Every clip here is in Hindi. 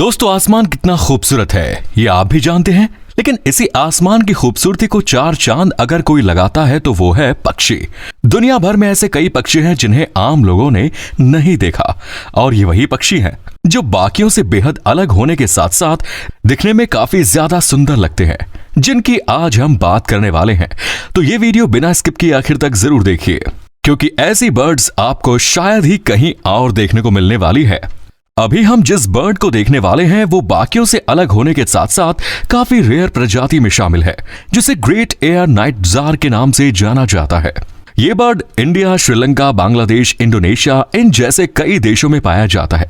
दोस्तों, आसमान कितना खूबसूरत है ये आप भी जानते हैं, लेकिन इसी आसमान की खूबसूरती को चार चांद अगर कोई लगाता है तो वो है पक्षी। दुनिया भर में ऐसे कई पक्षी हैं जिन्हें आम लोगों ने नहीं देखा, और ये वही पक्षी हैं जो बाकियों से बेहद अलग होने के साथ साथ दिखने में काफी ज्यादा सुंदर लगते हैं, जिनकी आज हम बात करने वाले हैं। तो ये वीडियो बिना स्किप किए आखिर तक जरूर देखिए, क्योंकि ऐसी बर्ड्स आपको शायद ही कहीं और देखने को मिलने वाली है। अभी हम जिस बर्ड को देखने वाले हैं वो बाकियों से अलग होने के साथ साथ काफी रेयर प्रजाति में शामिल है, जिसे ग्रेट एयर नाइटजार के नाम से जाना जाता है। ये bird India, Sri Lanka, Bangladesh, Indonesia इन जैसे कई देशों में पाया जाता है।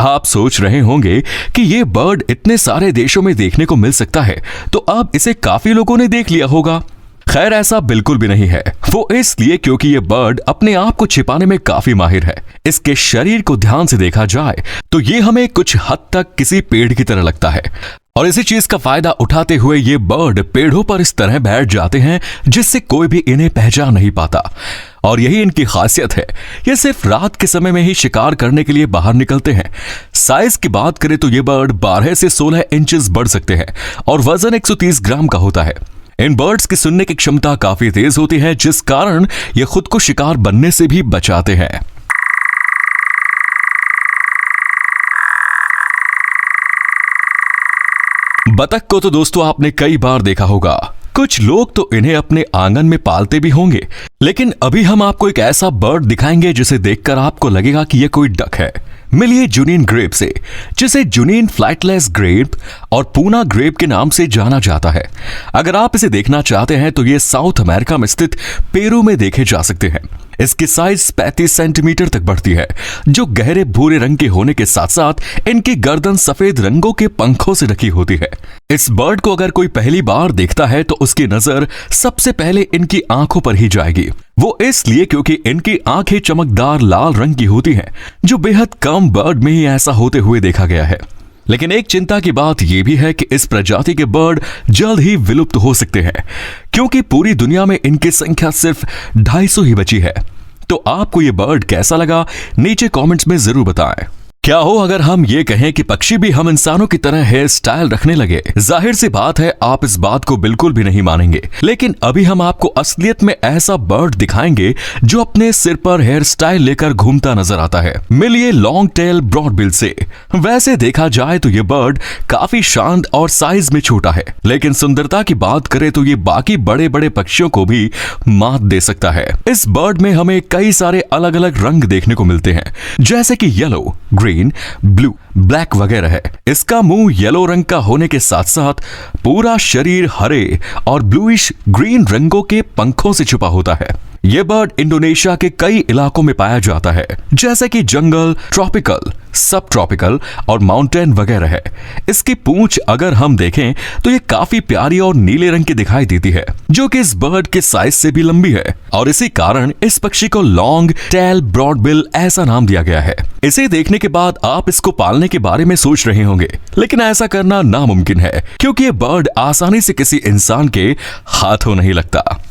आप सोच रहे होंगे कि ये बर्ड इतने सारे देशों में देखने को मिल सकता है, तो अब इसे काफी लोगों ने देख लिया होगा। खैर, ऐसा बिल्कुल भी नहीं है। वो इसलिए क्योंकि ये बर्ड अपने आप को छिपाने में काफी माहिर है। इसके शरीर को ध्यान से देखा जाए तो ये हमें कुछ हद तक किसी पेड़ की तरह लगता है, और इसी चीज का फायदा उठाते हुए ये बर्ड पेड़ों पर इस तरह बैठ जाते हैं जिससे कोई भी इन्हें पहचान नहीं पाता। और यही इनकी खासियत है, ये सिर्फ रात के समय में ही शिकार करने के लिए बाहर निकलते हैं। साइज की बात करें तो ये बर्ड 12 से 16 इंचेस बढ़ सकते हैं और वजन 130 ग्राम का होता है। इन बर्ड्स की सुनने की क्षमता काफी तेज होती है, जिस कारण ये खुद को शिकार बनने से भी बचाते हैं। बतख को तो दोस्तों आपने कई बार देखा होगा। कुछ लोग तो इन्हें अपने आंगन में पालते भी होंगे, लेकिन अभी हम आपको एक ऐसा बर्ड दिखाएंगे जिसे देखकर आपको लगेगा कि यह कोई डक है। मिलिए जुनीन ग्रेप से, जिसे जुनीन फ्लाइटलेस ग्रेप और पूना ग्रेप के नाम से जाना जाता है। अगर आप इसे देखना चाहते हैं तो ये साउथ अमेरिका में स्थित पेरू में देखे जा सकते हैं। इसकी साइज 35 सेंटीमीटर तक बढ़ती है, जो गहरे भूरे रंग के होने के साथ साथ इनकी गर्दन सफेद रंगों के पंखों से ढकी होती है। इस बर्ड को अगर कोई पहली बार देखता है तो उसकी नजर सबसे पहले इनकी आंखों पर ही जाएगी। वो इसलिए क्योंकि इनकी आंखें चमकदार लाल रंग की होती हैं, जो बेहद कम बर्ड में ही ऐसा होते हुए देखा गया है। लेकिन एक चिंता की बात यह भी है कि इस प्रजाति के बर्ड जल्द ही विलुप्त हो सकते हैं, क्योंकि पूरी दुनिया में इनकी संख्या सिर्फ 250 ही बची है। तो आपको ये बर्ड कैसा लगा, नीचे कमेंट्स में जरूर बताएं। क्या हो अगर हम ये कहें कि पक्षी भी हम इंसानों की तरह हेयर स्टाइल रखने लगे? जाहिर सी बात है आप इस बात को बिल्कुल भी नहीं मानेंगे, लेकिन अभी हम आपको असलियत में ऐसा बर्ड दिखाएंगे जो अपने सिर पर हेयर स्टाइल लेकर घूमता नजर आता है। मिलिए लॉन्ग टेल ब्रॉड बिल से। वैसे देखा जाए तो ये बर्ड काफी शांत और साइज में छोटा है, लेकिन सुंदरता की बात करें तो ये बाकी बड़े बड़े पक्षियों को भी मात दे सकता है। इस बर्ड में हमें कई सारे अलग अलग रंग देखने को मिलते हैं, जैसे कि येलो, ग्रीन, ब्लू, ब्लैक वगैरह है। इसका मुंह येलो रंग का होने के साथ साथ पूरा शरीर हरे और ब्लूइश ग्रीन रंगों के पंखों से छुपा होता है। यह बर्ड इंडोनेशिया के कई इलाकों में पाया जाता है, जैसे कि जंगल, ट्रॉपिकल, सब ट्रॉपिकल और माउंटेन वगैरह है। इसकी पूंछ अगर हम देखें तो ये काफी प्यारी और नीले रंग की दिखाई देती है, जो कि इस बर्ड के साइज से भी लंबी है, और इसी कारण इस पक्षी को लॉन्ग टेल ब्रॉड बिल ऐसा नाम दिया गया है। इसे देखने के बाद आप इसको पालने के बारे में सोच रहे होंगे, लेकिन ऐसा करना नामुमकिन है, क्योंकि ये बर्ड आसानी से किसी इंसान के हाथों नहीं लगता।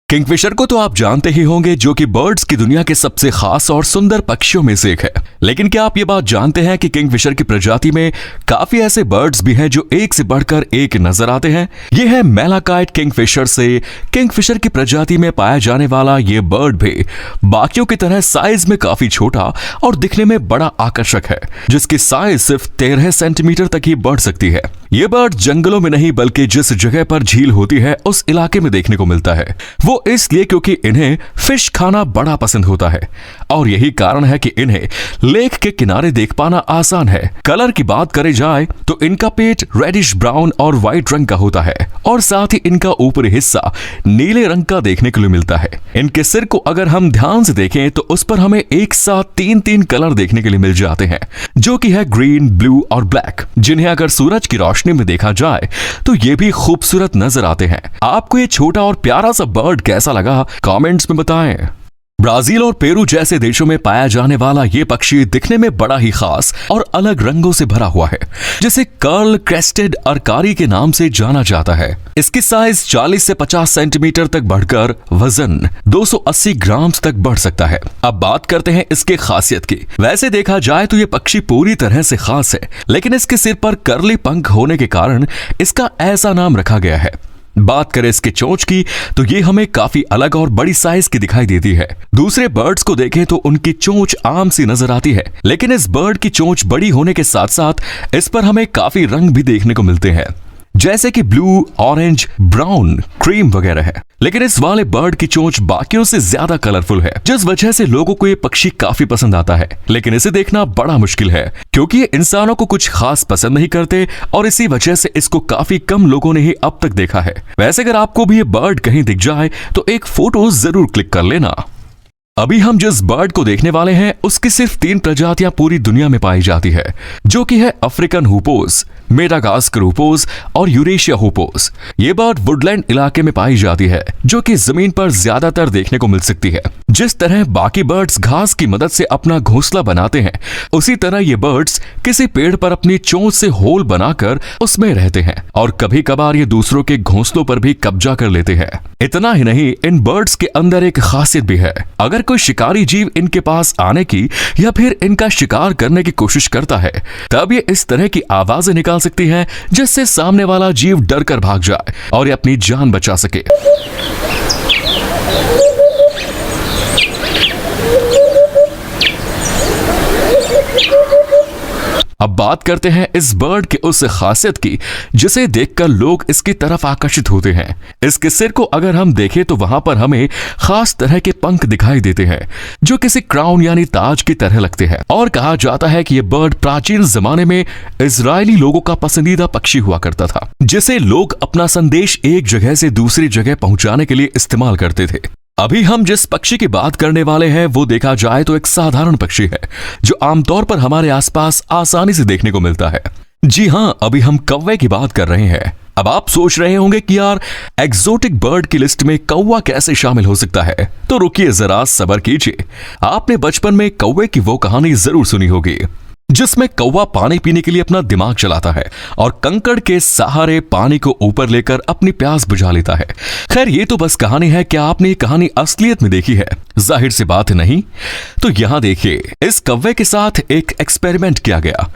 किंगफिशर को तो आप जानते ही होंगे, जो कि बर्ड्स की दुनिया के सबसे खास और सुंदर पक्षियों में से एक है। लेकिन क्या आप ये बात जानते हैं कि किंगफिशर की प्रजाति में काफी ऐसे बर्ड्स भी हैं जो एक से बढ़कर एक नजर आते हैं? ये है मैलाकाइट किंगफिशर से। किंगफिशर की प्रजाति में पाया जाने वाला ये बर्ड भी बाकियों की तरह साइज में काफी छोटा और दिखने में बड़ा आकर्षक है, जिसकी साइज सिर्फ 13 सेंटीमीटर तक ही बढ़ सकती है। ये बर्ड जंगलों में नहीं बल्कि जिस जगह पर झील होती है उस इलाके में देखने को मिलता है। वो इसलिए क्योंकि इन्हें फिश खाना बड़ा पसंद होता है, और यही कारण है कि इन्हें लेक के किनारे देख पाना आसान है। कलर की बात करें जाए तो इनका पेट रेडिश ब्राउन और व्हाइट रंग का होता है, और साथ ही इनका ऊपरी हिस्सा नीले रंग का देखने के लिए मिलता है। इनके सिर को अगर हम ध्यान से देखें तो उस पर हमें एक साथ 3-3 कलर देखने के लिए मिल जाते हैं, जो कि है ग्रीन, ब्लू और ब्लैक, जिन्हें अगर सूरज की रोशनी में देखा जाए तो ये भी खूबसूरत नजर आते हैं। आपको ये छोटा और प्यारा सा बर्ड कैसा लगा, कमेंट्स में बताएं। ब्राजील और पेरू जैसे देशों में पाया जाने वाला ये पक्षी दिखने में बड़ा ही खास और अलग रंगों से भरा हुआ है, जिसे कर्ल क्रेस्टेड अरकारी के नाम से जाना जाता है। इसकी साइज 40 से 50 सेंटीमीटर तक बढ़कर वजन 280 ग्राम तक बढ़ सकता है। अब बात करते हैं इसके खासियत की। वैसे देखा जाए तो ये पक्षी पूरी तरह से खास है, लेकिन इसके सिर पर कर्ली पंख होने के कारण इसका ऐसा नाम रखा गया है। बात करें इसके चोंच की तो ये हमें काफी अलग और बड़ी साइज की दिखाई देती है। दूसरे बर्ड्स को देखें तो उनकी चोंच आम सी नजर आती है, लेकिन इस बर्ड की चोंच बड़ी होने के साथ साथ इस पर हमें काफी रंग भी देखने को मिलते हैं, जैसे कि ब्लू, ऑरेंज, ब्राउन, क्रीम वगैरह है। लेकिन इस वाले बर्ड की चोंच बाकियों से ज्यादा कलरफुल है, जिस वजह से लोगों को ये पक्षी काफी पसंद आता है। लेकिन इसे देखना बड़ा मुश्किल है, क्योंकि ये इंसानों को कुछ खास पसंद नहीं करते और इसी वजह से इसको काफी कम लोगों ने ही अब तक देखा है। वैसे अगर आपको भी ये बर्ड कहीं दिख जाए तो एक फोटो जरूर क्लिक कर लेना। अभी हम जिस बर्ड को देखने वाले हैं उसकी सिर्फ 3 प्रजातियां पूरी दुनिया में पाई जाती है, जो कि है अफ्रीकन हुपोस, मेडागास्कर हुपोस और यूरेशिया हुपोस। ये बर्ड वुडलैंड इलाके में पाई जाती है, जो कि जमीन पर ज्यादातर देखने को मिल सकती है। जिस तरह बाकी बर्ड्स घास की मदद से अपना घोंसला बनाते हैं, उसी तरह ये बर्ड्स किसी पेड़ पर अपनी चोंच से होल बनाकर उसमें रहते हैं और कभी कभार ये दूसरों के घोंसलों पर भी कब्जा कर लेते हैं। इतना ही नहीं, इन बर्ड्स के अंदर एक खासियत भी है। अगर कोई शिकारी जीव इनके पास आने की या फिर इनका शिकार करने की कोशिश करता है, तब ये इस तरह की आवाजें निकाल सकती हैं जिससे सामने वाला जीव डर कर भाग जाए और ये अपनी जान बचा सके। अब बात करते हैं इस बर्ड के उस खासियत की जिसे देखकर लोग इसकी तरफ आकर्षित होते हैं। इसके सिर को अगर हम देखें तो वहां पर हमें खास तरह के पंख दिखाई देते हैं, जो किसी क्राउन यानी ताज की तरह लगते हैं। और कहा जाता है कि यह बर्ड प्राचीन जमाने में इजरायली लोगों का पसंदीदा पक्षी हुआ करता था, जिसे लोग अपना संदेश एक जगह से दूसरी जगह पहुंचाने के लिए इस्तेमाल करते थे। अभी हम जिस पक्षी की बात करने वाले हैं वो देखा जाए तो एक साधारण पक्षी है, जो आमतौर पर हमारे आसपास आसानी से देखने को मिलता है। जी हां, अभी हम कौवे की बात कर रहे हैं। अब आप सोच रहे होंगे कि यार, एक्सोटिक बर्ड की लिस्ट में कौवा कैसे शामिल हो सकता है? तो रुकिए जरा, सब्र कीजिए। आपने बचपन में कौवे की वो कहानी जरूर सुनी होगी जिसमें कौवा पानी पीने के लिए अपना दिमाग चलाता है और कंकड़ के सहारे पानी को ऊपर लेकर अपनी प्यास बुझा लेता है। खैर, ये तो बस कहानी है। क्या आपने ये कहानी असलियत में देखी है? जाहिर सी बात नहीं। तो यहां देखिए, इस कौवे के साथ एक एक्सपेरिमेंट किया गया,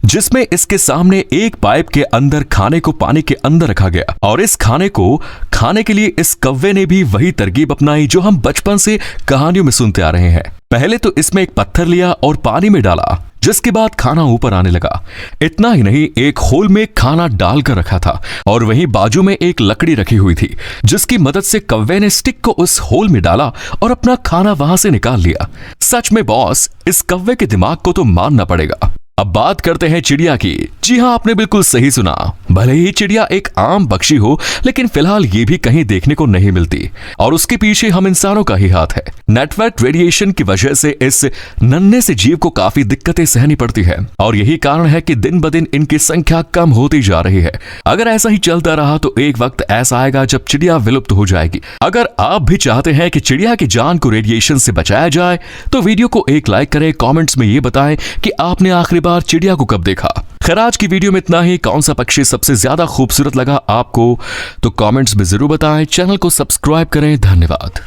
जिसमें इसके सामने एक पाइप के अंदर खाने को पानी के अंदर रखा गया और इस खाने को खाने के लिए इस कौवे ने भी वही तरकीब अपनाई जो हम बचपन से कहानियों में सुनते आ रहे हैं। पहले तो इसमें एक पत्थर लिया और पानी में डाला, जिसके बाद खाना ऊपर आने लगा। इतना ही नहीं, एक होल में खाना डालकर रखा था और वहीं बाजू में एक लकड़ी रखी हुई थी, जिसकी मदद से कौवे ने स्टिक को उस होल में डाला और अपना खाना वहां से निकाल लिया। सच में बॉस, इस कौवे के दिमाग को तो मानना पड़ेगा। अब बात करते हैं चिड़िया की। जी हां, आपने बिल्कुल सही सुना। भले ही चिड़िया एक आम पक्षी हो, लेकिन फिलहाल ये भी कहीं देखने को नहीं मिलती और उसके पीछे हम इंसानों का ही हाथ है। नेटवर्क रेडिएशन की वजह से इस नन्हे से जीव को काफी दिक्कतें सहनी पड़ती है और यही कारण है कि दिन ब दिन इनकी संख्या कम होती जा रही है। अगर ऐसा ही चलता रहा तो एक वक्त ऐसा आएगा जब चिड़िया विलुप्त हो जाएगी। अगर आप भी चाहते हैं कि चिड़िया की जान को रेडिएशन से बचाया जाए तो वीडियो को एक लाइक करें, कमेंट्स में ये बताएं कि आपने आखिरी बार चिड़िया को कब देखा। खैर, आज की वीडियो में इतना ही। कौन सा पक्षी सबसे ज्यादा खूबसूरत लगा आपको, तो कमेंट्स में जरूर बताएं। चैनल को सब्सक्राइब करें। धन्यवाद।